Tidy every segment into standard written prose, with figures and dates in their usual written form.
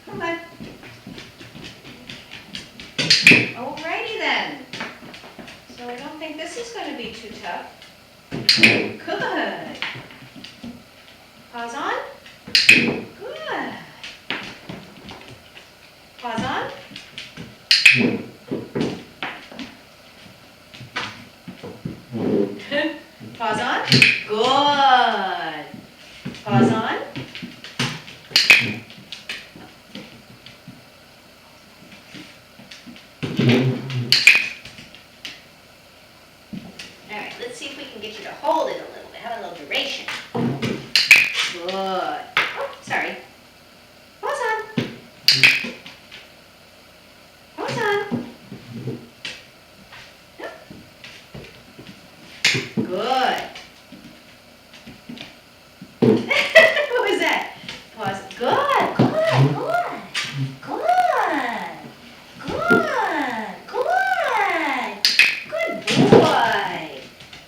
Come on. Alrighty then. So I don't think this is going to be too tough. Good. Pause on. Good. Pause on. Pause on. Good. Pause on. All right, let's see if we can get you to hold it a little bit. Have a little duration. Good. Oh, sorry. Pause on. Pause on. Yep. Good. What was that? Pause. Good. Good. Good boy.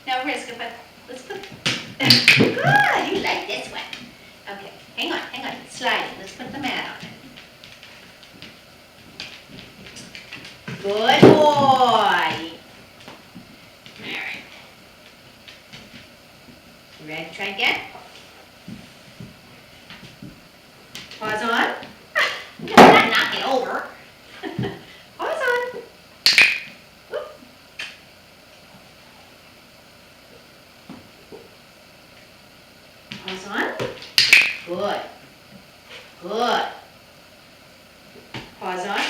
Now we're just gonna let's put, good, you like this one. Okay, hang on, it's sliding. Let's put the mat on it. Good boy. Alright. You ready to try again? Pause on. Not knock it over. Pause on. Whoop. Pause on. Good. Good. Pause on.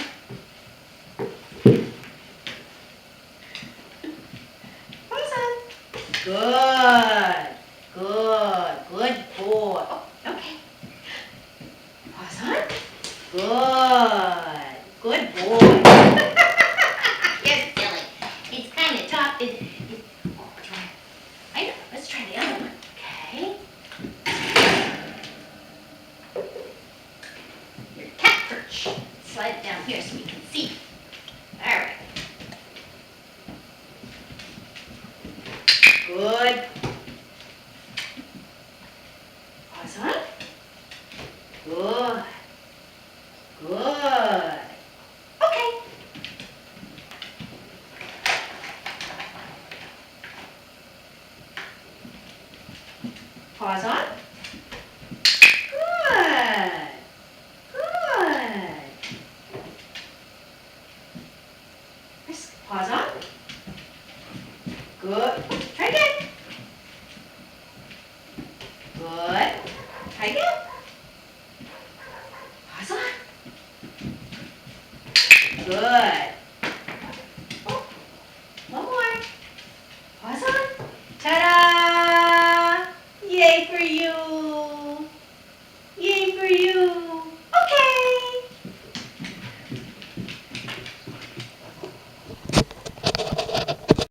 Pause on. Good. Good. Good boy. Oh, okay. Pause on. Good. Good boy. You're silly. It's kind of tough. Oh, try it. I know. Let's try the other one. Okay. Your cat perch. Slide it down here so we can see. All right. Good. Pause on. Good. Good. Okay. Pause on. Good. Good. Pause on. Good. Try again. Good. Try again. Pause on. Good.